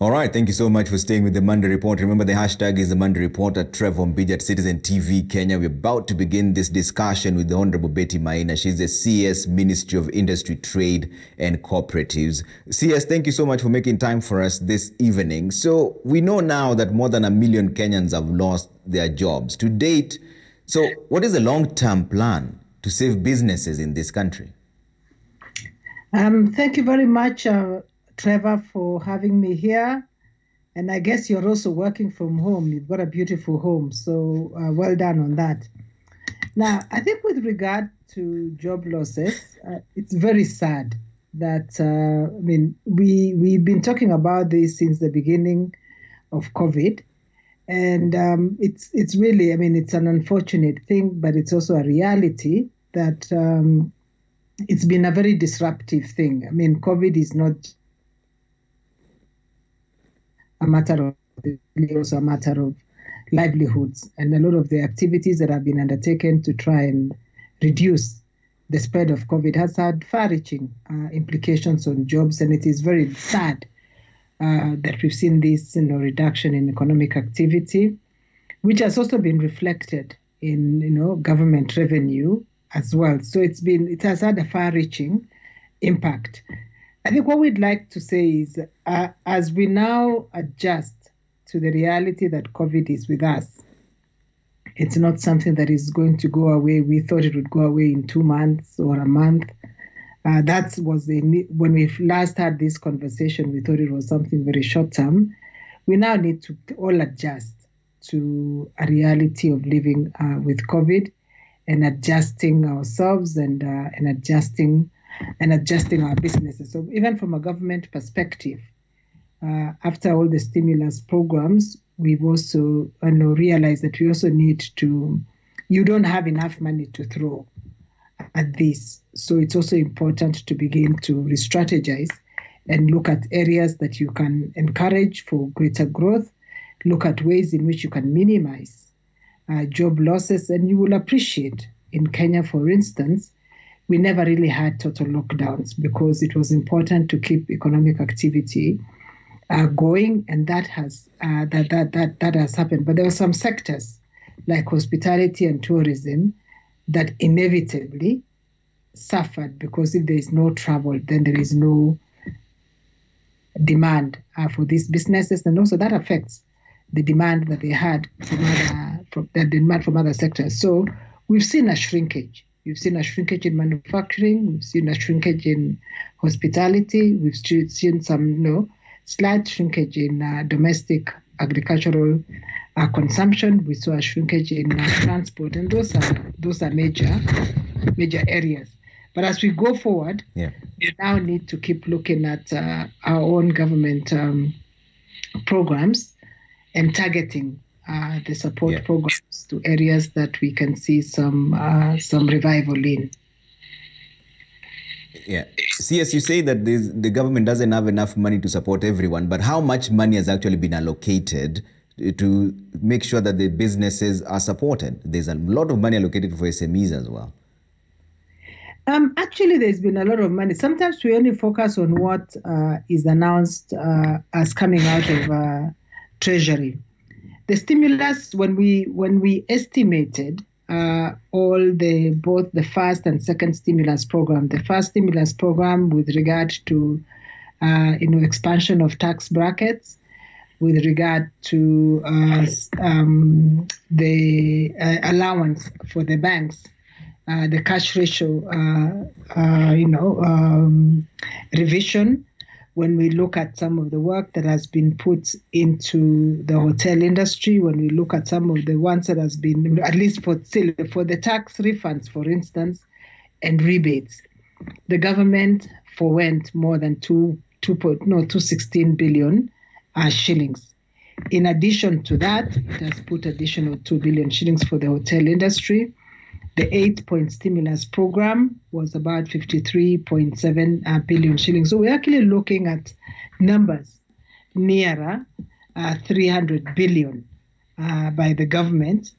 All right, thank you so much for staying with the Monday Report. Remember, the hashtag is the Monday Report at Trevor Mbiji at Citizen TV Kenya. We're about to begin this discussion with the Honorable Betty Maina. She's the CS, Ministry of Industry, Trade and Cooperatives. CS, thank you so much for making time for us this evening. So we know now that more than 1 million Kenyans have lost their jobs to date. So what is the long-term plan to save businesses in this country? Thank you very much, Trevor, for having me here. And I guess you're also working from home. You've got a beautiful home. So well done on that. Now, I think with regard to job losses, it's very sad that, we've been talking about this since the beginning of COVID. And it's really, it's an unfortunate thing, but it's also a reality that it's been a very disruptive thing. COVID is not a matter of, it's also a matter of livelihoods, and a lot of the activities that have been undertaken to try and reduce the spread of COVID has had far-reaching implications on jobs, and it is very sad that we've seen this reduction in economic activity, which has also been reflected in government revenue as well. So it has had a far-reaching impact. I think what we'd like to say is, as we now adjust to the reality that COVID is with us, it's not something that is going to go away. We thought it would go away in 2 months or a month. When we last had this conversation, we thought it was something very short term. We now need to all adjust to a reality of living with COVID and adjusting ourselves and adjusting our businesses. So even from a government perspective, after all the stimulus programs, we've also realized that we also need to, you don't have enough money to throw at this. So it's also important to begin to re-strategize and look at areas that you can encourage for greater growth, look at ways in which you can minimize job losses. And you will appreciate in Kenya, for instance, we never really had total lockdowns because it was important to keep economic activity going, and that has happened. But there were some sectors like hospitality and tourism that inevitably suffered, because if there is no travel, then there is no demand for these businesses, and also that affects the demand that they had from other sectors. So we've seen a shrinkage. We've seen a shrinkage in manufacturing. We've seen a shrinkage in hospitality. We've seen some slight shrinkage in domestic agricultural consumption. We saw a shrinkage in transport, and those are major areas. But as we go forward, we now need to keep looking at our own government programs and targeting the support programs to areas that we can see some revival in. Yeah. CS, you say that the government doesn't have enough money to support everyone, but how much money has actually been allocated to make sure that the businesses are supported? There's a lot of money allocated for SMEs as well. Actually, there's been a lot of money. Sometimes we only focus on what is announced as coming out of Treasury. The stimulus, when we estimated both the first and second stimulus program, the first stimulus program with regard to expansion of tax brackets, with regard to the allowance for the banks, the cash ratio revision. When we look at some of the work that has been put into the hotel industry, when we look at some of the ones that has been, at least for the tax refunds, for instance, and rebates, the government forwent more than 216 billion shillings. In addition to that, it has put additional 2 billion shillings for the hotel industry. The 8-point stimulus program was about 53.7 billion shillings. So we're actually looking at numbers nearer 300 billion by the government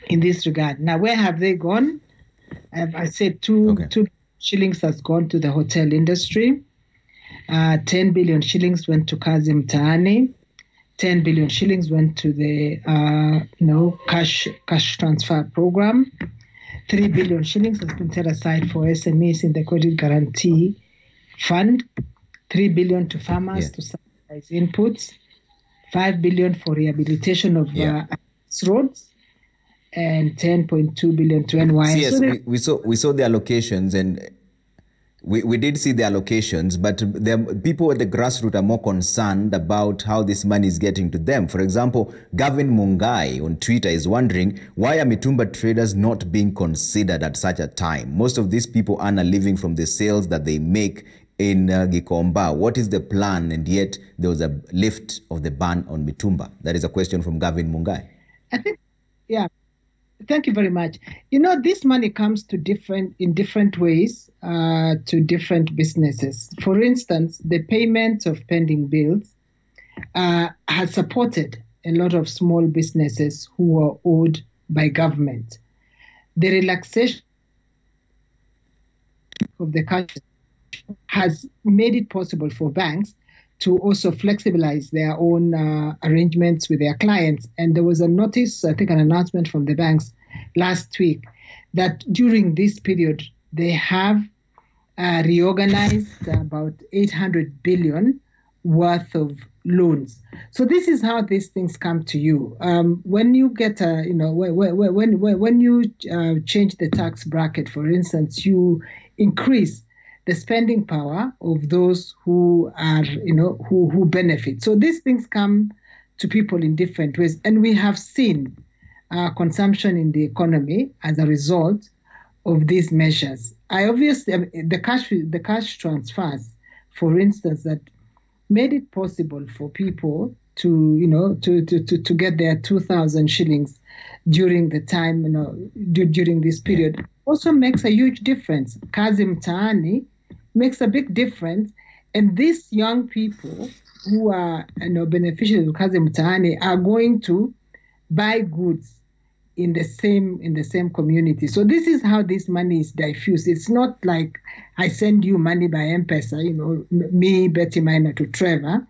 in this regard. Now, where have they gone? I said 2 shillings has gone to the hotel industry. 10 billion shillings went to Kazi Mtaani. 10 billion shillings went to the cash transfer program. 3 billion shillings has been set aside for SMEs in the credit guarantee fund. 3 billion to farmers to subsidize inputs. 5 billion for rehabilitation of roads, and 10.2 billion to NYS. Yes, so we saw the allocations, and we did see the allocations, but the people at the grassroots are more concerned about how this money is getting to them. For example, Gavin Mungai on Twitter is wondering, why are Mitumba traders not being considered at such a time? Most of these people earn a living from the sales that they make in Gikomba. What is the plan? And yet there was a lift of the ban on Mitumba. That is a question from Gavin Mungai. I think, thank you very much. This money comes to in different ways to different businesses. For instance, the payment of pending bills has supported a lot of small businesses who were owed by government. The relaxation of the country has made it possible for banks to also flexibilize their own arrangements with their clients. And there was a notice, I think an announcement from the banks last week, that during this period, they have reorganized about 800 billion worth of loans. So this is how these things come to you. When you get when you change the tax bracket, for instance, you increase the spending power of those who are, who benefit. So these things come to people in different ways. And we have seen consumption in the economy as a result of these measures. The cash transfers, for instance, that made it possible for people to get their 2,000 shillings during the time, during this period, also makes a huge difference. Kazi Mtaani makes a big difference, and these young people who are beneficiaries of Kazi Mtaani are going to buy goods in the same community. So this is how this money is diffused. It's not like I send you money by M-Pesa, me, Betty Minor, to Trevor.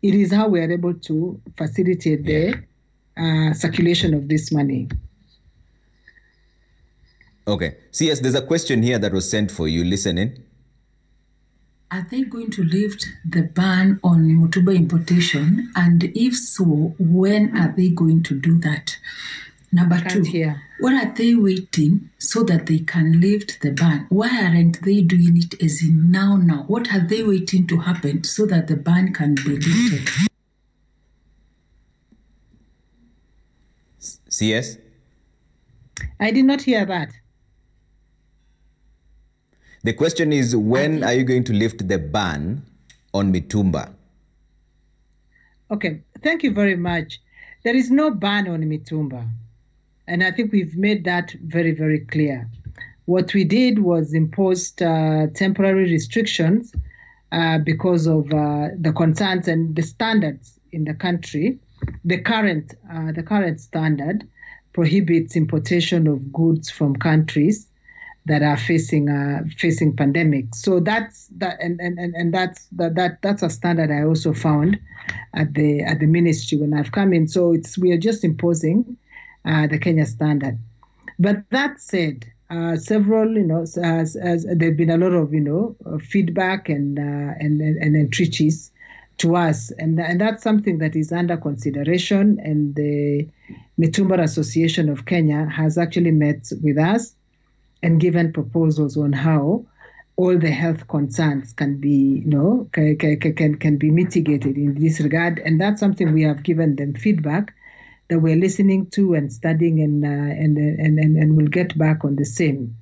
It is how we are able to facilitate the circulation of this money. Okay. CS, there's a question here that was sent for you. Listen in. Are they going to lift the ban on Mitumba importation? And if so, when are they going to do that? Number two, what are they waiting so that they can lift the ban? Why aren't they doing it as in now? What are they waiting to happen so that the ban can be lifted? CS? I did not hear that. The question is, when are you going to lift the ban on Mitumba? Okay, thank you very much. There is no ban on Mitumba. And I think we've made that very, very clear. What we did was imposed temporary restrictions because of the concerns and the standards in the country. The current standard prohibits importation of goods from countries that are facing pandemic. So that's a standard I also found at the ministry when I've come in. So we are just imposing the Kenya standard. But that said, several as there've been a lot of feedback and entreaties to us, and that's something that is under consideration. And the Mitumba Association of Kenya has actually met with us and given proposals on how all the health concerns can be, can be mitigated in this regard. And that's something we have given them feedback that we're listening to and studying, and we'll get back on the same.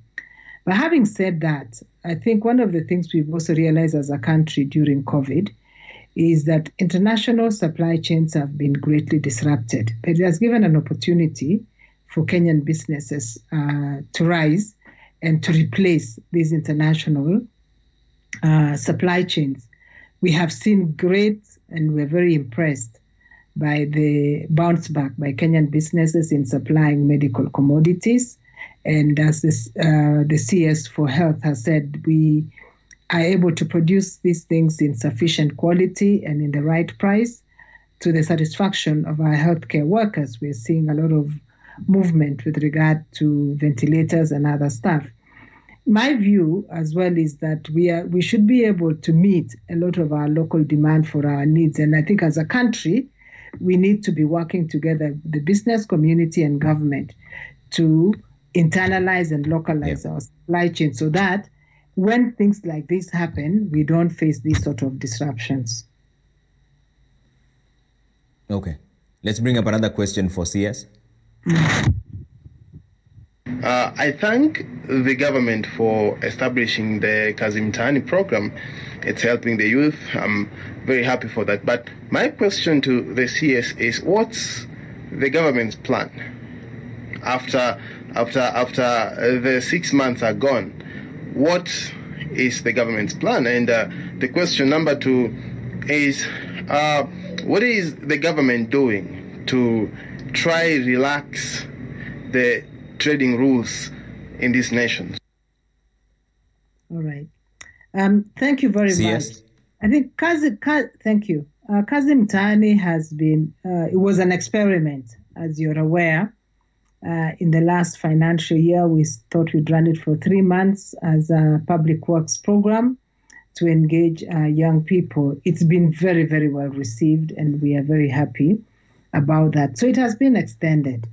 But having said that, I think one of the things we've also realized as a country during COVID is that international supply chains have been greatly disrupted. It has given an opportunity for Kenyan businesses to rise and to replace these international supply chains. We have seen great, and we're very impressed by the bounce back by Kenyan businesses in supplying medical commodities. And as the CS for Health has said, we are able to produce these things in sufficient quality and in the right price to the satisfaction of our healthcare workers. We're seeing a lot of movement with regard to ventilators and other stuff. My view as well is that we should be able to meet a lot of our local demand for our needs. And I think as a country, we need to be working together, the business community and government, to internalize and localize our supply chain so that when things like this happen, we don't face these sort of disruptions. Okay. Let's bring up another question for CS. I thank the government for establishing the Kazi Mtaani program. It's helping the youth. I'm very happy for that. But my question to the CS is, what's the government's plan after the 6 months are gone? What is the government's plan? And the question number 2 is, what is the government doing to try relax the trading rules in these nations? All right. Thank you very much. I think thank you. Kazi Mtaani has been, it was an experiment, as you're aware. In the last financial year, we thought we'd run it for 3 months as a public works program to engage young people. It's been very, very well received, and we are very happy about that. So it has been extended.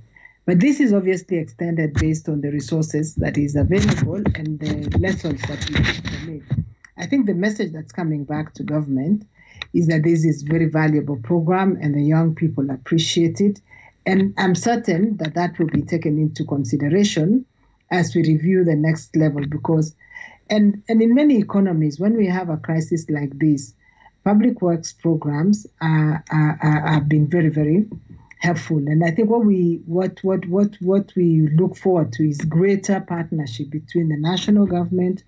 But this is obviously extended based on the resources that is available and the lessons that we take from it. I think the message that's coming back to government is that this is a very valuable program and the young people appreciate it. And I'm certain that that will be taken into consideration as we review the next level, because, and in many economies, when we have a crisis like this, public works programs have been very, very helpful. And I think what we look forward to is greater partnership between the national government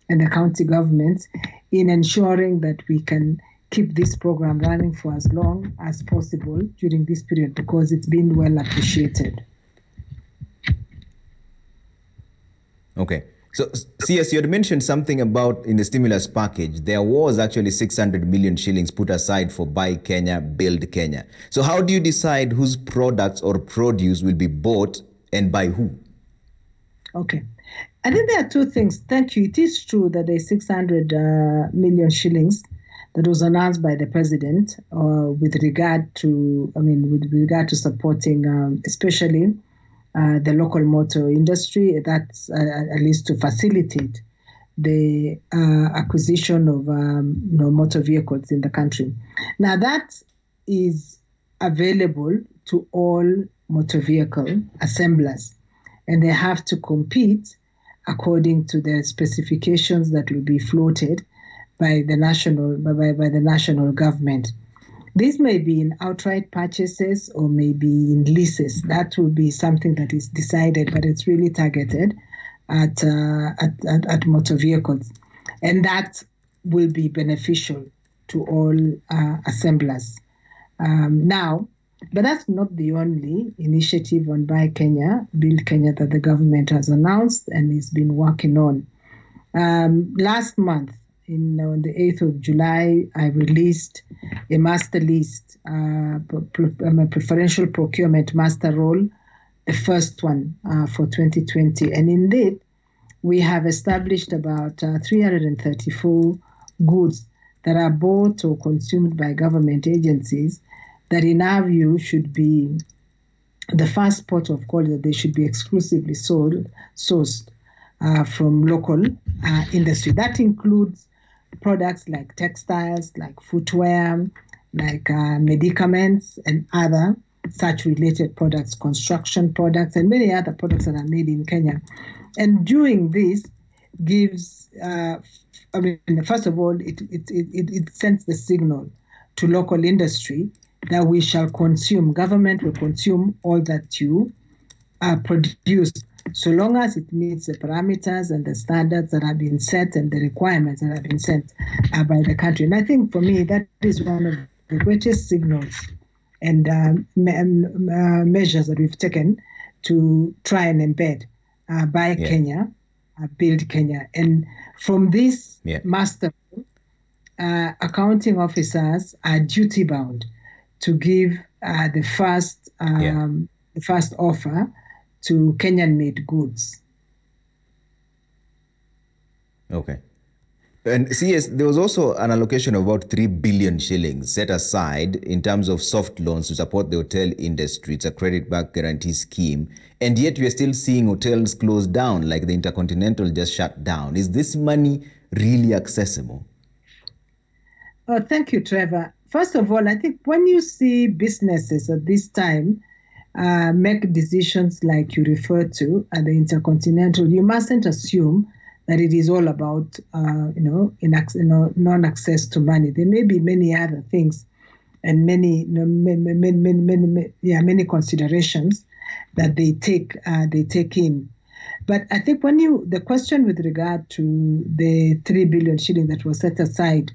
and the county governments in ensuring that we can keep this program running for as long as possible during this period, because it's been well appreciated. Okay. So, CS, you had mentioned something about in the stimulus package, there was actually 600 million shillings put aside for Buy Kenya, Build Kenya. So how do you decide whose products or produce will be bought and by who? Okay. I think there are two things. Thank you. It is true that there's 600 million shillings that was announced by the president with regard to supporting especially the local motor industry. That's at least to facilitate the acquisition of motor vehicles in the country. Now that is available to all motor vehicle assemblers, and they have to compete according to the specifications that will be floated by the national government. This may be in outright purchases or maybe in leases. That will be something that is decided, but it's really targeted at motor vehicles, and that will be beneficial to all assemblers. But that's not the only initiative on Buy Kenya, Build Kenya that the government has announced and has been working on. Last month, on the 8th of July, I released a master list, a preferential procurement master roll, the first one for 2020. And indeed, we have established about 334 goods that are bought or consumed by government agencies that in our view should be the first port of call, that they should be exclusively sourced from local industry. That includes products like textiles, like footwear, like medicaments and other such related products, construction products, and many other products that are made in Kenya. And doing this gives, first of all, it sends the signal to local industry that we shall consume, government will consume all that you produce, so long as it meets the parameters and the standards that have been set and the requirements that have been set by the country. And I think for me, that is one of the greatest signals and measures that we've taken to try and embed Buy Kenya Build Kenya. And from this master, accounting officers are duty bound to give the first offer to Kenyan-made goods. Okay. And CS, there was also an allocation of about 3 billion shillings set aside in terms of soft loans to support the hotel industry. It's a credit-backed guarantee scheme. And yet we are still seeing hotels close down, like the Intercontinental just shut down. Is this money really accessible? Thank you, Trevor. First of all, I think when you see businesses at this time make decisions like you referred to at the Intercontinental, you mustn't assume that it is all about, non-access to money. There may be many other things and many considerations that they take in. But I think the question with regard to the 3 billion shillings that was set aside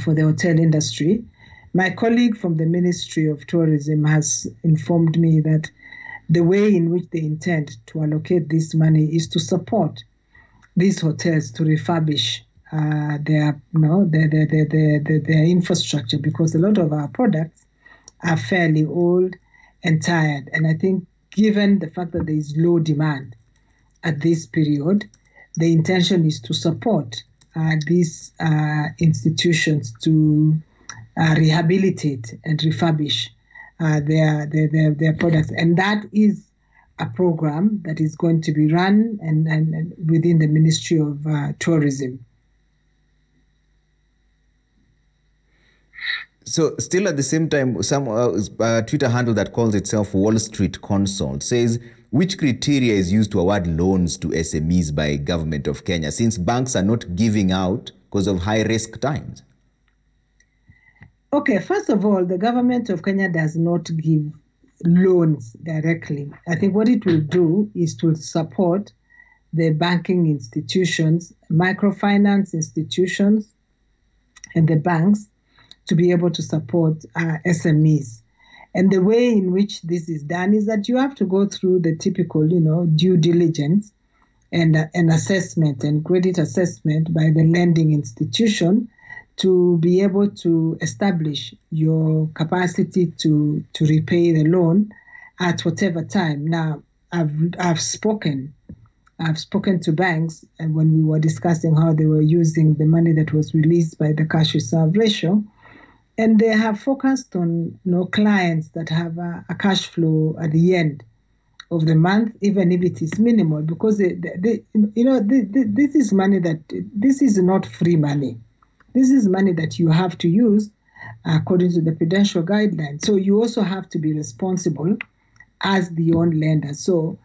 for the hotel industry, my colleague from the Ministry of Tourism has informed me that the way in which they intend to allocate this money is to support these hotels to refurbish their infrastructure, because a lot of our products are fairly old and tired. And I think given the fact that there is low demand at this period, the intention is to support these institutions to rehabilitate and refurbish their products. And that is a program that is going to be run and within the Ministry of Tourism. So still at the same time, some Twitter handle that calls itself Wall Street Consult says, which criteria is used to award loans to SMEs by Government of Kenya, since banks are not giving out because of high-risk times? Okay, first of all, the Government of Kenya does not give loans directly. I think what it will do is to support the banking institutions, microfinance institutions, and the banks to be able to support SMEs. And the way in which this is done is that you have to go through the typical, due diligence and assessment and credit assessment by the lending institution to be able to establish your capacity to repay the loan at whatever time. Now, I've spoken to banks, and when we were discussing how they were using the money that was released by the cash reserve ratio, and they have focused on clients that have a cash flow at the end of the month, even if it is minimal, because this is money this is not free money. This is money that you have to use according to the prudential guidelines. So you also have to be responsible as the own lender. So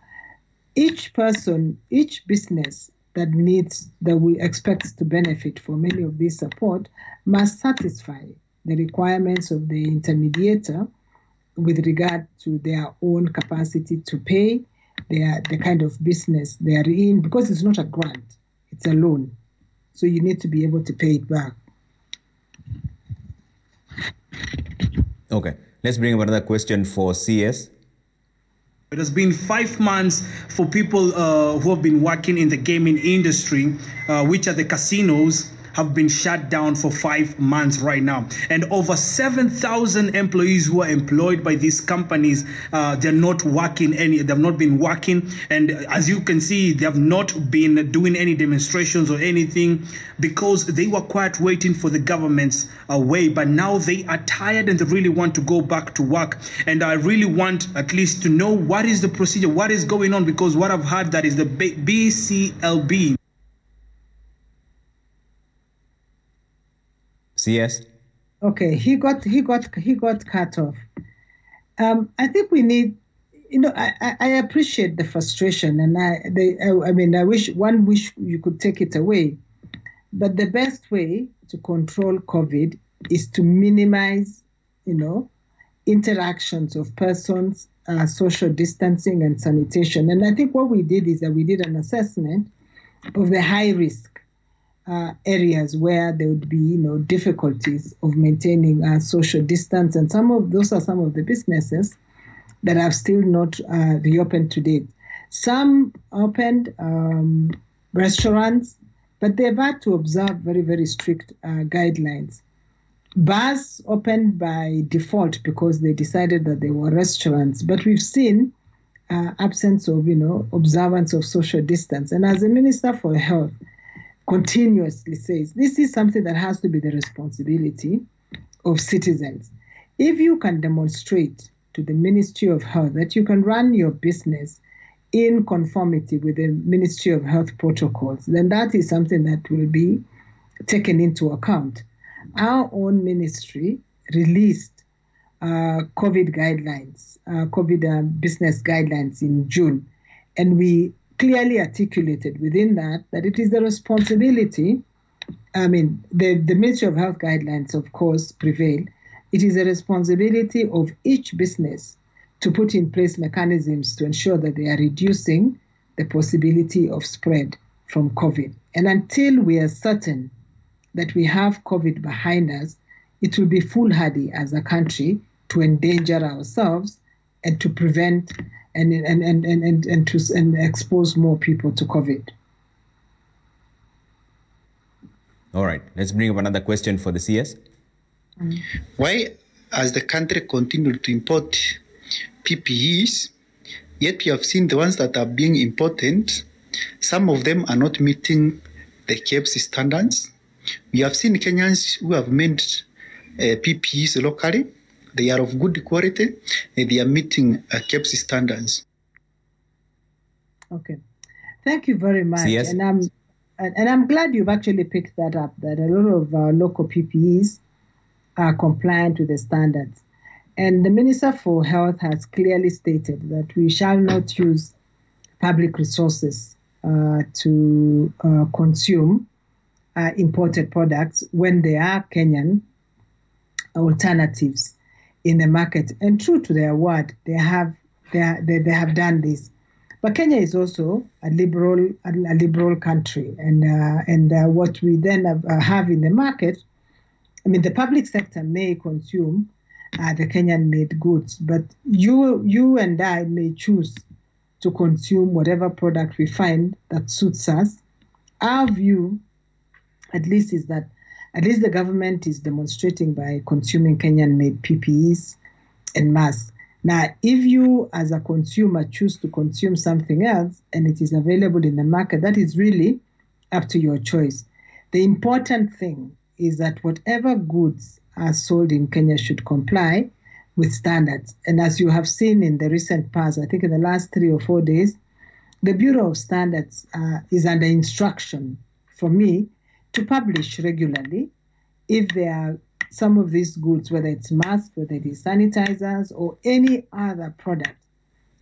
each person, each business that we expect to benefit from any of this support must satisfy the requirements of the intermediator with regard to their own capacity to pay, the kind of business they are in, because it's not a grant, it's a loan. So you need to be able to pay it back. Okay, let's bring up another question for CS. It has been 5 months for people who have been working in the gaming industry, which are the casinos, have been shut down for 5 months right now. And over 7,000 employees who are employed by these companies, they're not working they've not been working. And as you can see, they have not been doing any demonstrations or anything because they were quite waiting for the government's way. But now they are tired and they really want to go back to work. And I really want at least to know what is the procedure, what is going on, because what I've heard that is the BCLB. CS? Okay, he got cut off. I think we need, I appreciate the frustration, and I wish you could take it away. But the best way to control COVID is to minimize, interactions of persons, social distancing and sanitation. And I think what we did is that we did an assessment of the high risk areas where there would be, difficulties of maintaining social distance, and those are some of the businesses that have still not reopened to date. Some opened restaurants, but they've had to observe very, very strict guidelines. Bars opened by default because they decided that they were restaurants, but we've seen absence of, observance of social distance. And as the Minister for Health continuously says, this is something that has to be the responsibility of citizens. If you can demonstrate to the Ministry of Health that you can run your business in conformity with the Ministry of Health protocols, then that is something that will be taken into account. Our own ministry released COVID guidelines, COVID business guidelines in June, and we clearly articulated within that it is the responsibility, the Ministry of Health guidelines, of course, prevail. It is a responsibility of each business to put in place mechanisms to ensure that they are reducing the possibility of spread from COVID. And until we are certain that we have COVID behind us, it will be foolhardy as a country to endanger ourselves and to prevent and expose more people to COVID. All right, let's bring up another question for the CS. Why has the country continued to import PPEs, yet we have seen the ones that are being imported, some of them are not meeting the KEBS standards? We have seen Kenyans who have made PPEs locally. They are of good quality and they are meeting KEBS standards. Okay, thank you very much. CS? And I'm glad you've actually picked that up, that a lot of local PPEs are compliant with the standards. And the Minister for Health has clearly stated that we shall not use public resources to consume imported products when there are Kenyan alternatives in the market. And true to their word, they have done this. But Kenya is also a liberal country, and what we then have in the market, the public sector may consume the Kenyan-made goods, but you and I may choose to consume whatever product we find that suits us. Our view, at least, is that at least the government is demonstrating by consuming Kenyan-made PPEs and masks. Now, if you as a consumer choose to consume something else and it is available in the market, that is really up to your choice. The important thing is that whatever goods are sold in Kenya should comply with standards. And as you have seen in the recent past, I think in the last 3 or 4 days, the Bureau of Standards is under instruction for me to publish regularly if there are some of these goods, whether it's masks, whether it is sanitizers, or any other product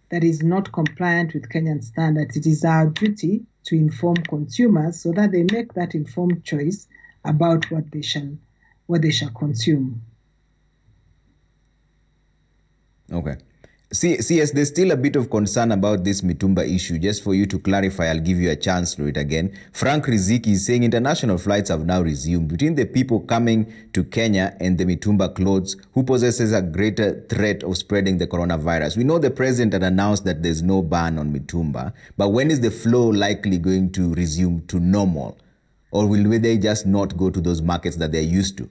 that is not compliant with Kenyan standards. It is our duty to inform consumers so that they make that informed choice about what they shall consume. Okay. CS, there's still a bit of concern about this Mitumba issue. Just for you to clarify, I'll give you a chance to do it again. Frank Riziki is saying international flights have now resumed. Between the people coming to Kenya and the Mitumba clothes, who possesses a greater threat of spreading the coronavirus? We know the president had announced that there's no ban on Mitumba, but when is the flow likely going to resume to normal? Or will they just not go to those markets that they're used to?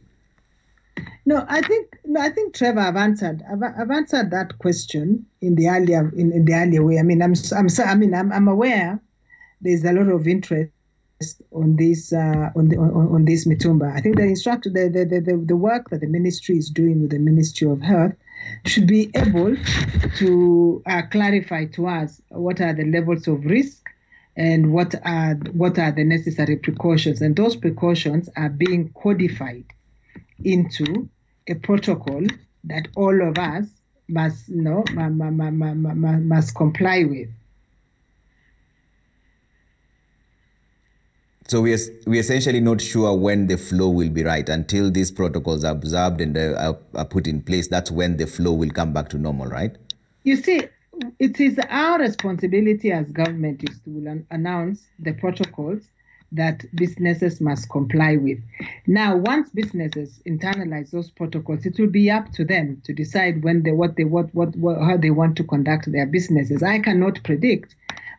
No, I think Trevor, I've answered that question in the earlier way. I'm aware there's a lot of interest on this on this Mitumba. I think the work that the ministry is doing with the Ministry of Health should be able to clarify to us what are the levels of risk and what are the necessary precautions, and those precautions are being codified into a protocol that all of us must comply with. So we're essentially not sure when the flow will be right until these protocols are observed and are put in place. That's when the flow will come back to normal, right? You see, it is our responsibility as government is to announce the protocols that businesses must comply with. Now, once businesses internalize those protocols, it will be up to them to decide when how they want to conduct their businesses. I cannot predict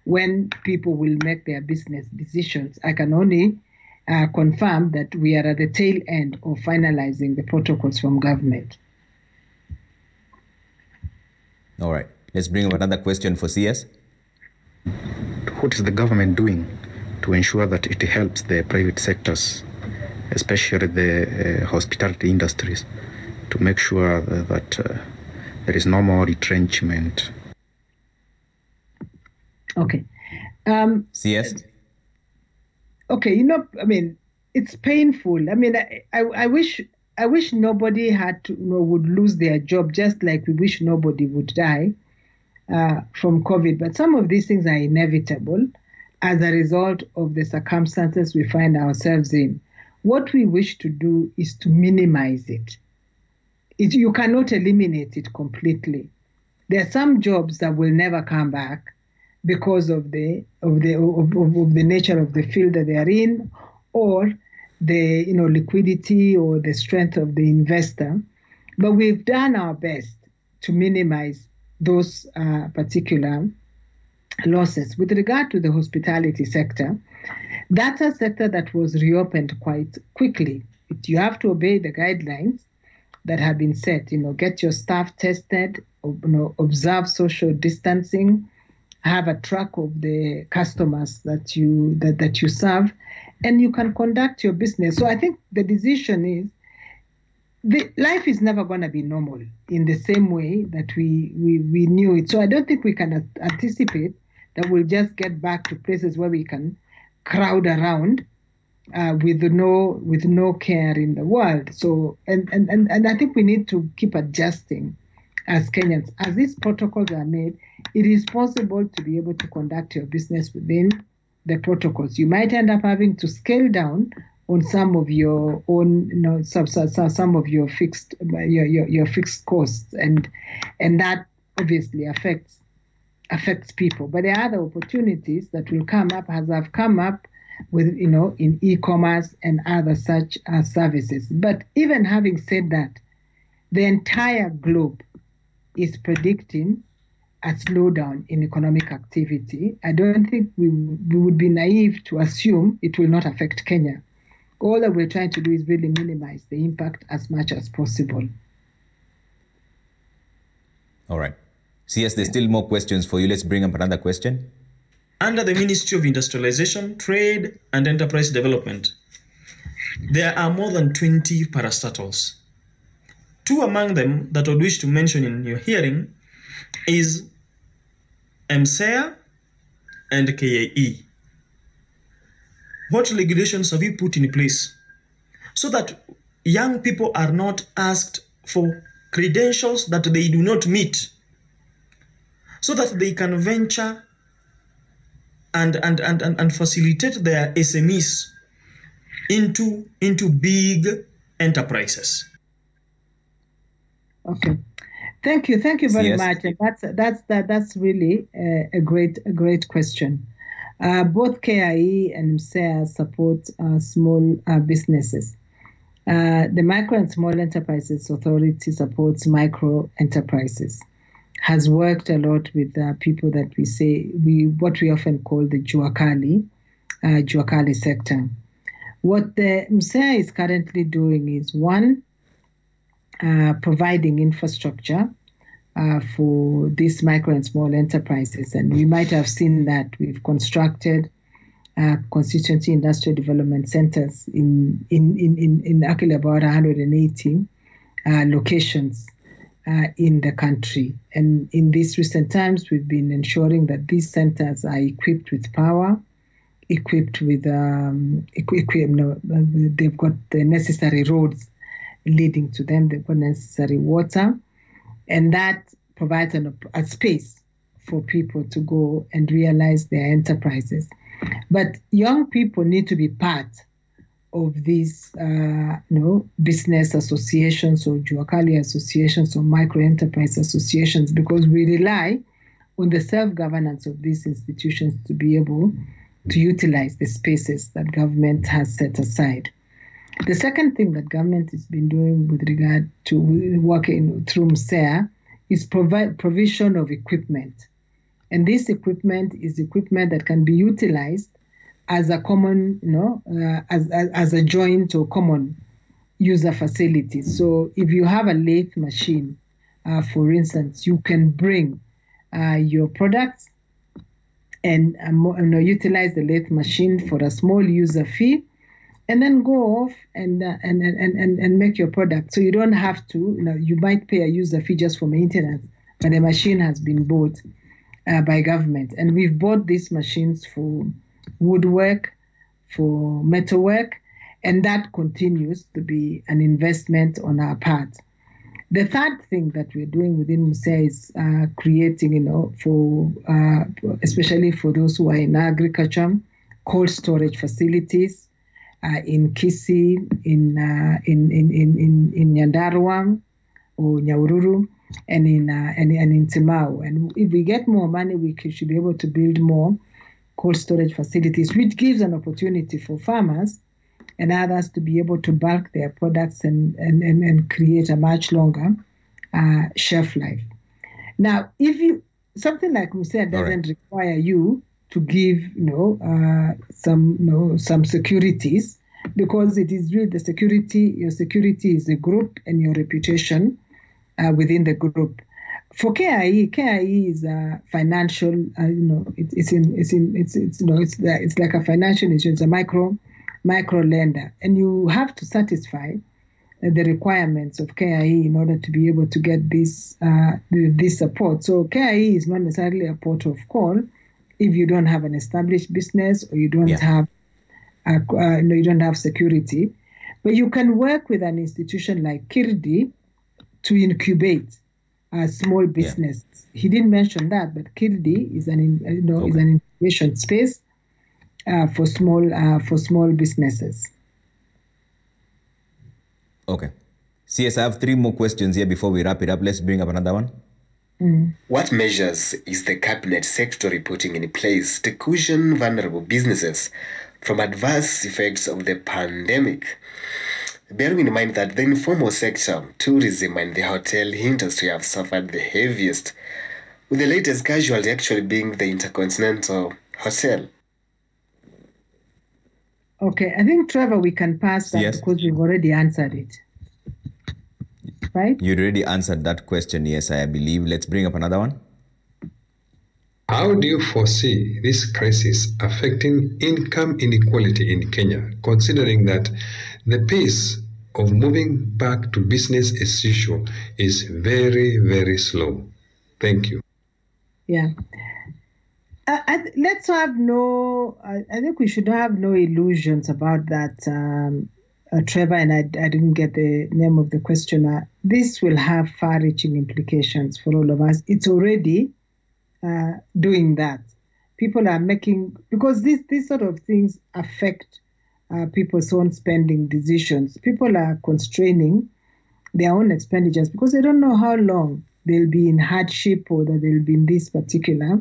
when people will make their business decisions. I can only confirm that we are at the tail end of finalizing the protocols from government. All right. Let's bring up another question for CS. What is the government doing to ensure that it helps the private sectors, especially the hospitality industries, to make sure that there is no more retrenchment? Okay. CS? Okay, it's painful. I wish nobody had to would lose their job, just like we wish nobody would die from COVID. But some of these things are inevitable as a result of the circumstances we find ourselves in. What we wish to do is to minimize it. You cannot eliminate it completely. There are some jobs that will never come back because of the nature of the field that they are in, or the liquidity or the strength of the investor. But we've done our best to minimize those particular losses. With regard to the hospitality sector, that's a sector that was reopened quite quickly. You have to obey the guidelines that have been set. Get your staff tested, observe social distancing, have a track of the customers that you serve, and you can conduct your business. So I think the decision is life is never going to be normal in the same way that we knew it. So I don't think we can anticipate that we'll just get back to places where we can crowd around with no care in the world. So and I think we need to keep adjusting as Kenyans. As these protocols are made, it is possible to be able to conduct your business within the protocols. You might end up having to scale down on some of your own, some of your fixed costs, and that obviously affects people. But there are other opportunities that will come up, as have come up with in e-commerce and other such services. But even having said that, the entire globe is predicting a slowdown in economic activity. I don't think we would be naive to assume it will not affect Kenya. All that we're trying to do is really minimize the impact as much as possible. All right. CS, there's still more questions for you. Let's bring up another question. Under the Ministry of Industrialization, Trade and Enterprise Development, there are more than 20 parastatals. Two among them that I would wish to mention in your hearing is MSEA and KAE. What regulations have you put in place so that young people are not asked for credentials that they do not meet, so that they can venture and facilitate their SMEs into big enterprises? Okay. Thank you very much. That's really a great question. Both KIE and MSEA support small businesses. The Micro and Small Enterprises Authority supports micro enterprises. Has worked a lot with people that what we often call the Juakali sector. What the MSEA is currently doing is, one, providing infrastructure for these micro and small enterprises. And we might have seen that we've constructed constituency industrial development centers in actually about 180 locations in the country. And in these recent times, we've been ensuring that these centers are equipped with power, equipped with, they've got the necessary roads leading to them, they've got necessary water, and that provides a space for people to go and realize their enterprises. But young people need to be part of these business associations or Juakali associations or micro enterprise associations, because we rely on the self-governance of these institutions to be able to utilize the spaces that government has set aside. The second thing that government has been doing with regard to working through MSEA is provision of equipment And this equipment is equipment that can be utilized as a common, as a joint or common user facility. So if you have a lathe machine, for instance, you can bring your products and utilize the lathe machine for a small user fee, and then go off and make your product. So you don't have to, you might pay a user fee just for maintenance, but the machine has been bought by government. And we've bought these machines for woodwork, for metalwork, and that continues to be an investment on our part. The third thing that we're doing within MUSEA is creating, for especially for those who are in agriculture, cold storage facilities in Kisii, in Nyandarua or Nyahururu, and in Timau. And if we get more money, we should be able to build more cold storage facilities, which gives an opportunity for farmers and others to be able to bulk their products and create a much longer shelf life. Now, if something like MUSEA doesn't require you to give some securities, because it is really the security. Your security is the group and your reputation within the group. For KIE is a financial. It's like a financial insurance, a micro lender, and you have to satisfy the requirements of KIE in order to be able to get this support. So KIE is not necessarily a port of call if you don't have an established business or you don't have you don't have security, but you can work with an institution like KIRDI to incubate a small business. He didn't mention that, but KIRDI is an incubation space for small businesses. Okay. CS, I have 3 more questions here before we wrap it up. Let's bring up another one. What measures is the Cabinet Secretary putting in place to cushion vulnerable businesses from adverse effects of the pandemic? Bearing in mind that the informal sector, tourism and the hotel industry have suffered the heaviest, with the latest casualty actually being the Intercontinental Hotel. Okay, I think, Trevor, we can pass that because we've already answered it. Right? You already answered that question, yes, I believe. Let's bring up another one. How do you foresee this crisis affecting income inequality in Kenya, considering that the pace of moving back to business as usual is very, very slow? Thank you. Yeah. I think we should have no illusions about that, Trevor, and I didn't get the name of the questioner. This will have far-reaching implications for all of us. It's already doing that. People are because these sort of things affect people's own spending decisions. People are constraining their own expenditures because they don't know how long they'll be in hardship or that they'll be in this particular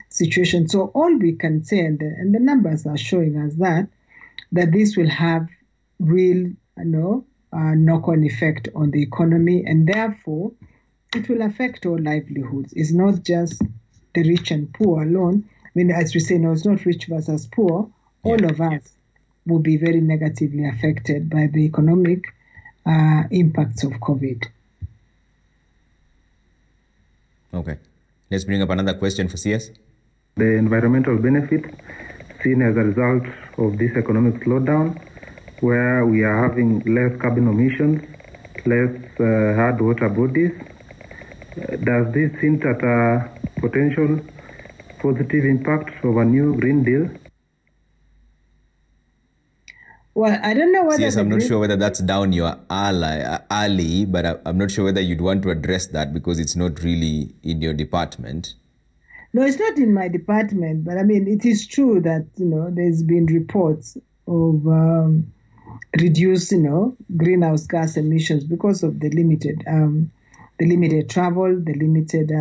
situation. So all we can say, and the numbers are showing us that this will have real knock-on effect on the economy, and therefore it will affect all livelihoods. It's not just the rich and poor alone. I mean, as we say, it's not rich versus poor. All of us will be very negatively affected by the economic impacts of COVID. Okay. Let's bring up another question for CS. The environmental benefits seen as a result of this economic slowdown, where we are having less carbon emissions, less hard water bodies. Does this hint at a potential positive impact of a new Green Deal? Well, I don't know whether... Yes, I'm not sure whether that's down your alley, but I'm not sure whether you'd want to address that because it's not really in your department. No, it's not in my department, but I mean, it is true that, there's been reports of reduced, greenhouse gas emissions because of the limited travel, the limited,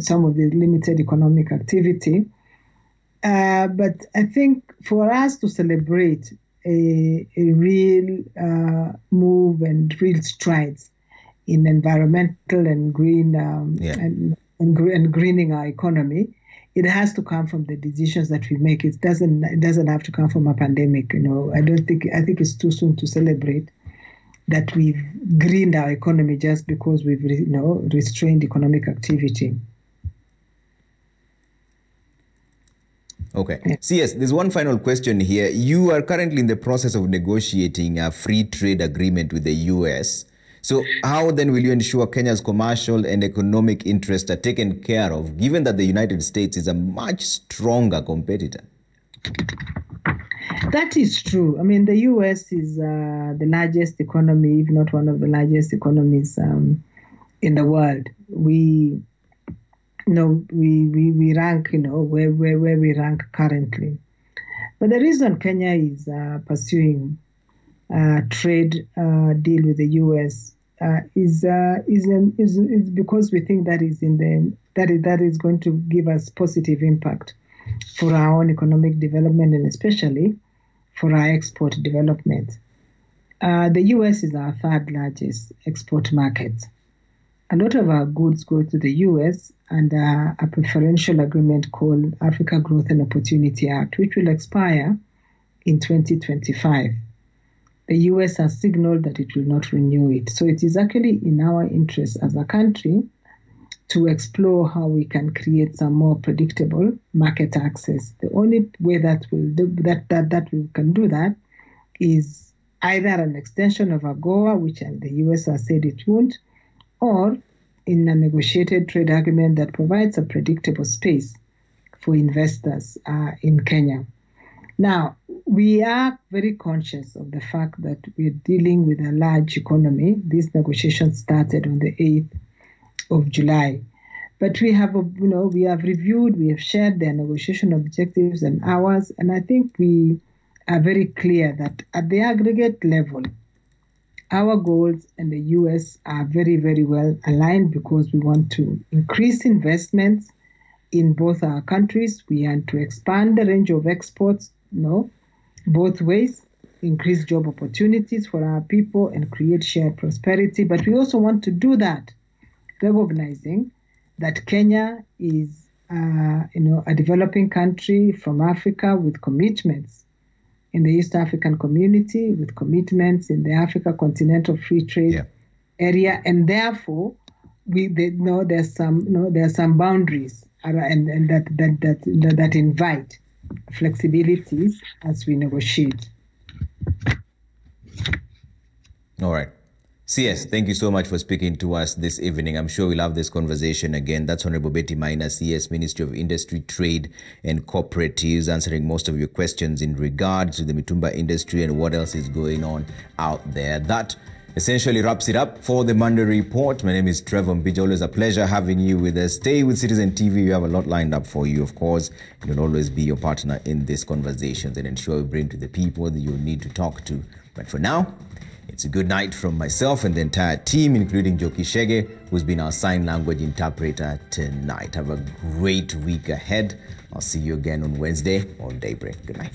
some of the limited economic activity. But I think for us to celebrate a real move and real strides in environmental and green and greening our economy, it has to come from the decisions that we make. It doesn't have to come from a pandemic. I think it's too soon to celebrate that we've greened our economy just because we've restrained economic activity. Okay. CS, there's one final question here. You are currently in the process of negotiating a free trade agreement with the US. So how then will you ensure Kenya's commercial and economic interests are taken care of, given that the United States is a much stronger competitor? That is true. I mean, the US is the largest economy, if not one of the largest economies in the world. We rank, where we rank currently. But the reason Kenya is pursuing a trade deal with the US is because we think that is going to give us positive impact for our own economic development and especially for our export development. The US is our third largest export market. A lot of our goods go to the US under a preferential agreement called Africa Growth and Opportunity Act, which will expire in 2025. The US has signaled that it will not renew it. So it is actually in our interest as a country to explore how we can create some more predictable market access. The only way that we can do that is either an extension of AGOA, which the US has said it won't, or in a negotiated trade agreement that provides a predictable space for investors in Kenya. Now, we are very conscious of the fact that we're dealing with a large economy. These negotiations started on the 8th of July. But we have reviewed, we have shared their negotiation objectives and ours, and I think we are very clear that at the aggregate level, our goals and the US are very, very well aligned because we want to increase investments in both our countries. We want to expand the range of exports, both ways, increase job opportunities for our people and create shared prosperity. But we also want to do that, recognizing that Kenya is, a developing country from Africa with commitments in the East African community, with commitments in the Africa Continental Free Trade area, and therefore, there's some boundaries and that invite flexibilities as we negotiate. All right. CS, thank you so much for speaking to us this evening. I'm sure we'll have this conversation again. That's Honorable Betty Maina, CS, Ministry of Industry, Trade and Cooperatives, answering most of your questions in regards to the Mitumba industry and what else is going on out there. That essentially wraps it up for the Monday Report. My name is Trevor Mbija. Always a pleasure having you with us. Stay with Citizen TV. We have a lot lined up for you, of course. You'll always be your partner in these conversations and ensure we bring to the people that you need to talk to. But for now, it's a good night from myself and the entire team, including Joki Shege, who's been our sign language interpreter tonight. Have a great week ahead. I'll see you again on Wednesday on Daybreak. Good night.